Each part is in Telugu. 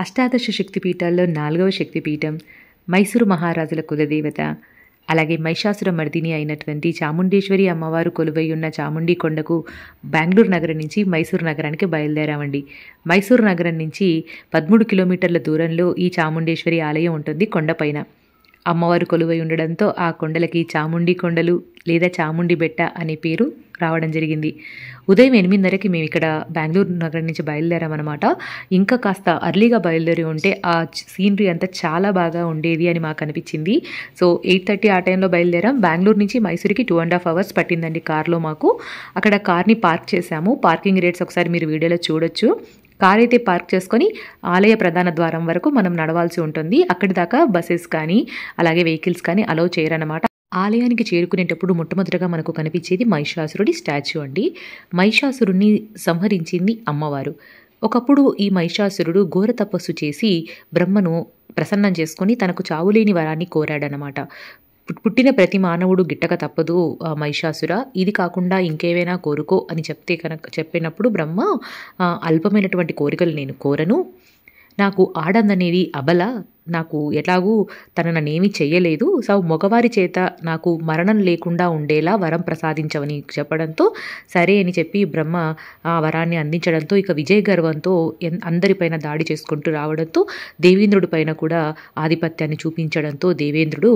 అష్టాదశ శక్తిపీఠాల్లో 4వ శక్తిపీఠం మైసూరు మహారాజుల కులదేవత, అలాగే మహిషాసుర మర్దిని అయినటువంటి చాముండేశ్వరి అమ్మవారు కొలువై ఉన్న చాముండి కొండకు బెంగళూరు నగరం నుంచి మైసూరు నగరానికి బయలుదేరామండి. మైసూరు నగరం నుంచి 13 కిలోమీటర్ల దూరంలో ఈ చాముండేశ్వరి ఆలయం ఉంటుంది కొండపైన. అమ్మవారు కొలువై ఉండడంతో ఆ కొండలకి చాముండి కొండలు లేదా చాముండి బెట్ట అనే పేరు రావడం జరిగింది. ఉదయం 8:30కి మేము ఇక్కడ బెంగళూరు నగరం నుంచి బయలుదేరామన్నమాట. ఇంకా కాస్త అర్లీగా బయలుదేరి ఉంటే ఆ సీనరీ అంతా చాలా బాగా ఉండేది అని మాకు అనిపించింది. సో 8:30 ఆ టైంలో బయలుదేరాం. బెంగళూరు నుంచి మైసూరుకి 2.5 hours పట్టిందండి కార్లో మాకు. అక్కడ కార్ని పార్క్ చేశాము. పార్కింగ్ రేట్స్ ఒకసారి మీరు వీడియోలో చూడొచ్చు. కార్ అయితే పార్క్ చేసుకొని ఆలయ ప్రధాన ద్వారం వరకు మనం నడవాల్సి ఉంటుంది. అక్కడి దాకా బస్సెస్ కానీ అలాగే వెహికల్స్ కానీ అలౌ చేయరన్నమాట. ఆలయానికి చేరుకునేటప్పుడు మొట్టమొదటిగా మనకు కనిపించేది మహిషాసురుడి స్టాచ్యూ అండి. మహిషాసురుడిని సంహరించింది అమ్మవారు. ఒకప్పుడు ఈ మహిషాసురుడు ఘోర తపస్సు చేసి బ్రహ్మను ప్రసన్నం చేసుకొని తనకు చావులేని వరాన్ని కోరాడనమాట. పుట్టిన ప్రతి మానవుడు గిట్టక తప్పదు మహిషాసుర, ఇది కాకుండా ఇంకేవైనా కోరుకో అని చెప్పినప్పుడు బ్రహ్మ అల్పమైనటువంటి కోరికలు నేను కోరను, నాకు ఆడందనేది అబల, నాకు ఎట్లాగూ తన నన్నేమీ చెయ్యలేదు, సో మగవారి చేత నాకు మరణం లేకుండా ఉండేలా వరం ప్రసాదించవని చెప్పడంతో సరే అని చెప్పి బ్రహ్మ ఆ వరాన్ని అందించడంతో ఇక విజయ గర్వంతో అందరిపైన దాడి చేసుకుంటూ రావడంతో దేవేంద్రుడి పైన కూడా ఆధిపత్యాన్ని చూపించడంతో దేవేంద్రుడు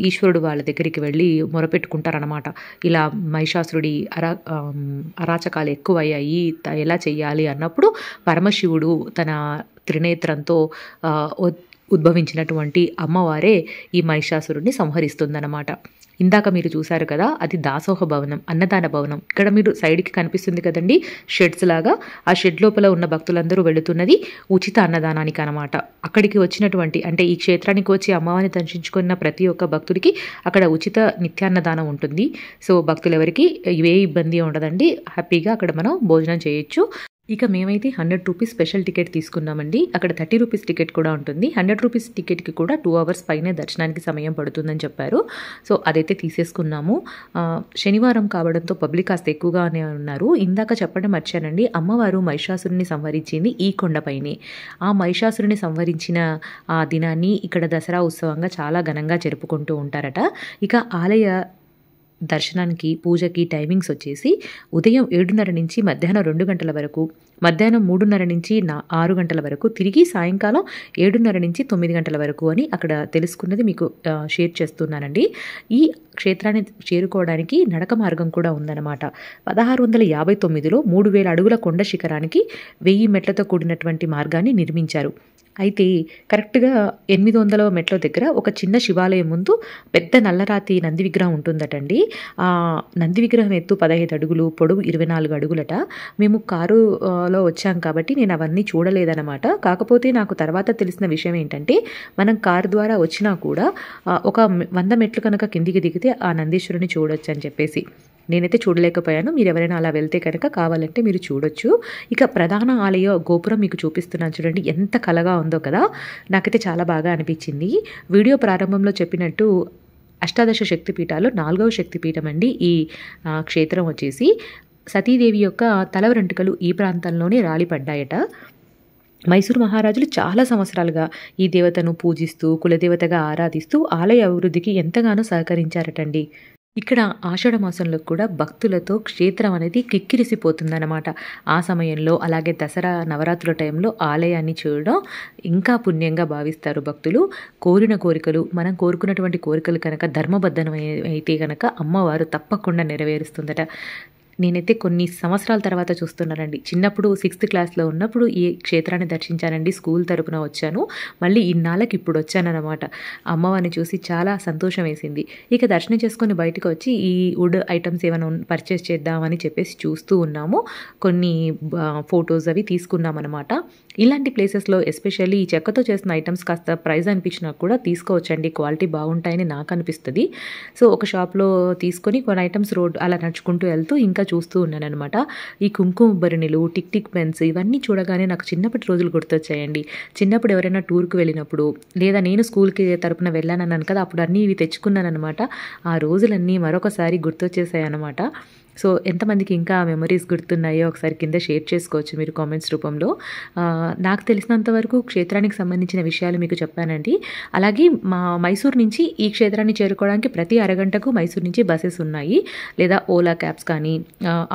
ఈశ్వరుడు వాళ్ళ దగ్గరికి వెళ్ళి మొరపెట్టుకుంటారనమాట. ఇలా మహిషాసురుడి అరాచకాలు ఎక్కువయ్యాయి, ఎలా చెయ్యాలి అన్నప్పుడు పరమశివుడు తన త్రినేత్రంతో ఉద్భవించినటువంటి అమ్మవారే ఈ మహిషాసురుడిని సంహరిస్తుందన్నమాట. ఇందాక మీరు చూశారు కదా, అది దాసోహ భవనం, అన్నదాన భవనం. ఇక్కడ మీరు సైడ్కి కనిపిస్తుంది కదండి షెడ్స్ లాగా, ఆ షెడ్ లోపల ఉన్న భక్తులందరూ వెళుతున్నది ఉచిత అన్నదానానికి అనమాట. అక్కడికి వచ్చినటువంటి అంటే ఈ క్షేత్రానికి వచ్చి అమ్మవారిని దర్శించుకున్న ప్రతి ఒక్క భక్తుడికి అక్కడ ఉచిత నిత్యాన్నదానం ఉంటుంది. సో భక్తులు ఎవరికి ఏ ఇబ్బంది ఉండదండి, హ్యాపీగా అక్కడ మనం భోజనం చేయొచ్చు. ఇక మేమైతే 100 రూపీస్ స్పెషల్ టికెట్ తీసుకున్నామండి. అక్కడ 30 రూపీస్ టికెట్ కూడా ఉంటుంది. 100 రూపీస్ టికెట్కి కూడా 2 hours పైనే దర్శనానికి సమయం పడుతుందని చెప్పారు. సో అదైతే తీసేసుకున్నాము. శనివారం కావడంతో పబ్లిక్ కాస్త ఎక్కువగానే ఉన్నారు. ఇందాక చెప్పడం మర్చానండి, అమ్మవారు మహిషాసురుని సంహరించింది ఈ కొండపైనే. ఆ మహిషాసురుని సంహరించిన ఆ దినాన్ని ఇక్కడ దసరా ఉత్సవంగా చాలా ఘనంగా జరుపుకుంటూ ఉంటారట. ఇక ఆలయ దర్శనానికి పూజకి టైమింగ్స్ వచ్చేసి ఉదయం 7:30 నుంచి మధ్యాహ్నం 2 గంటల వరకు, మధ్యాహ్నం 3:30 నుంచి 6 గంటల వరకు, తిరిగి సాయంకాలం 7:30 నుంచి 9 గంటల వరకు అని అక్కడ తెలుసుకున్నది మీకు షేర్ చేస్తున్నానండి. ఈ క్షేత్రాన్ని చేరుకోవడానికి నడక మార్గం కూడా ఉందన్నమాట. 1659లో 3000 అడుగుల కొండ శిఖరానికి 1000 మెట్లతో కూడినటువంటి మార్గాన్ని నిర్మించారు. అయితే కరెక్ట్గా 800 మెట్ల దగ్గర ఒక చిన్న శివాలయం ముందు పెద్ద నల్లరాతి నంది విగ్రహం ఉంటుందటండి. ఆ నంది విగ్రహం ఎత్తు 15 అడుగులు, పొడవు 24 అడుగులట. మేము కారులో వచ్చాం కాబట్టి నేను అవన్నీ చూడలేదన్నమాట. కాకపోతే నాకు తర్వాత తెలిసిన విషయం ఏంటంటే, మనం కారు ద్వారా వచ్చినా కూడా ఒక 100 మెట్లు కనుక కిందికి దిగితే ఆ నందీశ్వరుని చూడొచ్చు అని చెప్పేసి నేనైతే చూడలేకపోయాను. మీరు ఎవరైనా అలా వెళ్తే కనుక కావాలంటే మీరు చూడొచ్చు. ఇక ప్రధాన ఆలయ గోపురం మీకు చూపిస్తున్నాను చూడండి, ఎంత కలగా ఉందో కదా. నాకైతే చాలా బాగా అనిపించింది. వీడియో ప్రారంభంలో చెప్పినట్టు అష్టాదశ శక్తిపీఠాల్లో 4వ శక్తిపీఠం అండి ఈ క్షేత్రం వచ్చేసి. సతీదేవి యొక్క తల వెంట్రుకలు ఈ ప్రాంతంలోనే రాలిపడ్డాయట. మైసూరు మహారాజులు చాలా సంవత్సరాలుగా ఈ దేవతను పూజిస్తూ కులదేవతగా ఆరాధిస్తూ ఆలయ అభివృద్ధికి ఎంతగానో సహకరించారటండి. ఇక్కడ ఆషాఢ మాసంలో కూడా భక్తులతో క్షేత్రం అనేది కిక్కిరిసిపోతుందన్నమాట. ఆ సమయంలో అలాగే దసరా నవరాత్రుల టైంలో ఆలయాన్ని చూడడం ఇంకా పుణ్యంగా భావిస్తారు భక్తులు. కోరిన కోరికలు, మనం కోరుకున్నటువంటి కోరికలు కనుక ధర్మబద్ధం అయితే కనుక అమ్మవారు తప్పకుండా నెరవేరుస్తుందట. నేనైతే కొన్ని సంవత్సరాల తర్వాత చూస్తున్నానండి. చిన్నప్పుడు 6th క్లాస్లో ఉన్నప్పుడు ఈ క్షేత్రాన్ని దర్శించానండి, స్కూల్ తరపున వచ్చాను. మళ్ళీ ఇన్నాళ్ళకి ఇప్పుడు వచ్చానన్నమాట. అమ్మవారిని చూసి చాలా సంతోషం వేసింది. ఇక దర్శనం చేసుకొని బయటకు వచ్చి ఈ వుడ్ ఐటమ్స్ ఏమైనా పర్చేస్ చేద్దామని చెప్పేసి చూస్తూ ఉన్నాము. కొన్ని ఫొటోస్ అవి తీసుకున్నామన్నమాట. ఇలాంటి ప్లేసెస్లో ఎస్పెషల్లీ ఈ చెక్కతో చేసిన ఐటమ్స్ కాస్త ప్రైస్ అనిపించినా కూడా తీసుకోవచ్చండి, క్వాలిటీ బాగుంటాయని నాకు అనిపిస్తుంది. సో ఒక షాప్లో తీసుకొని కొన్ని ఐటమ్స్ రోడ్ అలా నడుచుకుంటూ వెళ్తూ ఇంకా చూస్తూ ఉన్నానమాట. ఈ కుంకుమ భరణిలు, టిక్ టిక్ పెన్స్ ఇవన్నీ చూడగానే నాకు చిన్నప్పటి రోజులు గుర్తొచ్చాయండి. చిన్నప్పుడు ఎవరైనా టూర్కి వెళ్ళినప్పుడు లేదా నేను స్కూల్కి తరపున వెళ్ళానన్నాను కదా, అప్పుడు అన్నీ ఇవి తెచ్చుకున్నాను అనమాట. ఆ రోజులన్నీ మరొకసారి గుర్తొచ్చేసాయి అనమాట. సో ఎంతమందికి ఇంకా ఆ మెమరీస్ గుర్తున్నాయో ఒకసారి కింద షేర్ చేసుకోవచ్చు మీరు కామెంట్స్ రూపంలో. నాకు తెలిసినంత వరకు క్షేత్రానికి సంబంధించిన విషయాలు మీకు చెప్పానండి. అలాగే మైసూర్ నుంచి ఈ క్షేత్రాన్ని చేరుకోవడానికి ప్రతి అరగంటకు మైసూర్ నుంచి బసెస్ ఉన్నాయి, లేదా ఓలా క్యాబ్స్ కానీ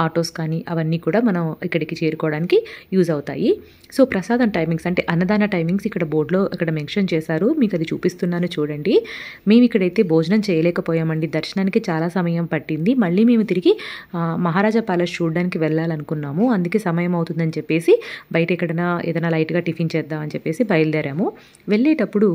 ఆటోస్ కానీ అవన్నీ కూడా మనం ఇక్కడికి చేరుకోవడానికి యూజ్ అవుతాయి. సో ప్రసాదం టైమింగ్స్ అంటే అన్నదాన టైమింగ్స్ ఇక్కడ బోర్డులో ఇక్కడ మెన్షన్ చేశారు, మీకు అది చూపిస్తున్నాను చూడండి. మేము ఇక్కడైతే భోజనం చేయలేకపోయామండి, దర్శనానికి చాలా సమయం పట్టింది. మళ్ళీ మేము తిరిగి మహారాజా ప్యాలెస్ చూడడానికి వెళ్ళాలనుకున్నాము, అందుకే సమయం అవుతుందని చెప్పేసి బయట ఎక్కడైనా ఏదైనా లైట్గా టిఫిన్ చేద్దామని చెప్పేసి బయలుదేరాము. వెళ్ళేటప్పుడు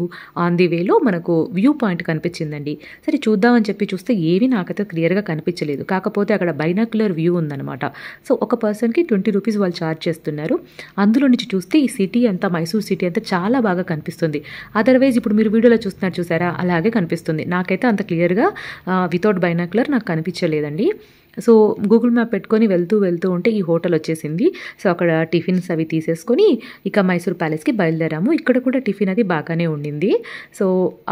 ఆన్ ది వేలో మనకు వ్యూ పాయింట్ కనిపించిందండి. సరే చూద్దామని చెప్పి చూస్తే ఏవి నాకైతే క్లియర్గా కనిపించలేదు, కాకపోతే అక్కడ బైనాక్యులర్ వ్యూ ఉందన్నమాట. సో ఒక పర్సన్కి 20 రూపీస్ వాళ్ళు ఛార్జ్ చేస్తున్నారు. అందులో నుంచి చూస్తే ఈ సిటీ అంతా, మైసూర్ సిటీ అంతా చాలా బాగా కనిపిస్తుంది. అదర్వైజ్ ఇప్పుడు మీరు వీడియోలో చూస్తున్నారు చూసారా, అలాగే కనిపిస్తుంది. నాకైతే అంత క్లియర్గా వితౌట్ బైనాక్యులర్ నాకు కనిపించలేదండి. సో గూగుల్ మ్యాప్ పెట్టుకొని వెళ్తూ ఉంటే ఈ హోటల్ వచ్చేసింది. సో అక్కడ టిఫిన్స్ అవి తీసేసుకొని ఇక మైసూర్ ప్యాలెస్కి బయలుదేరాము. ఇక్కడ కూడా టిఫిన్ అది బాగానే ఉండింది. సో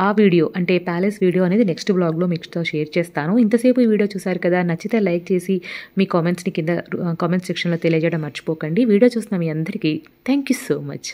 ఆ వీడియో అంటే ప్యాలెస్ వీడియో అనేది నెక్స్ట్ బ్లాగ్లో మీతో షేర్ చేస్తాను. ఇంతసేపు ఈ వీడియో చూసారు కదా, నచ్చితే లైక్ చేసి మీ కామెంట్స్ని కింద కామెంట్ సెక్షన్లో తెలియజేయడం మర్చిపోకండి. వీడియో చూసిన మీ అందరికీ థ్యాంక్ యూ సో మచ్.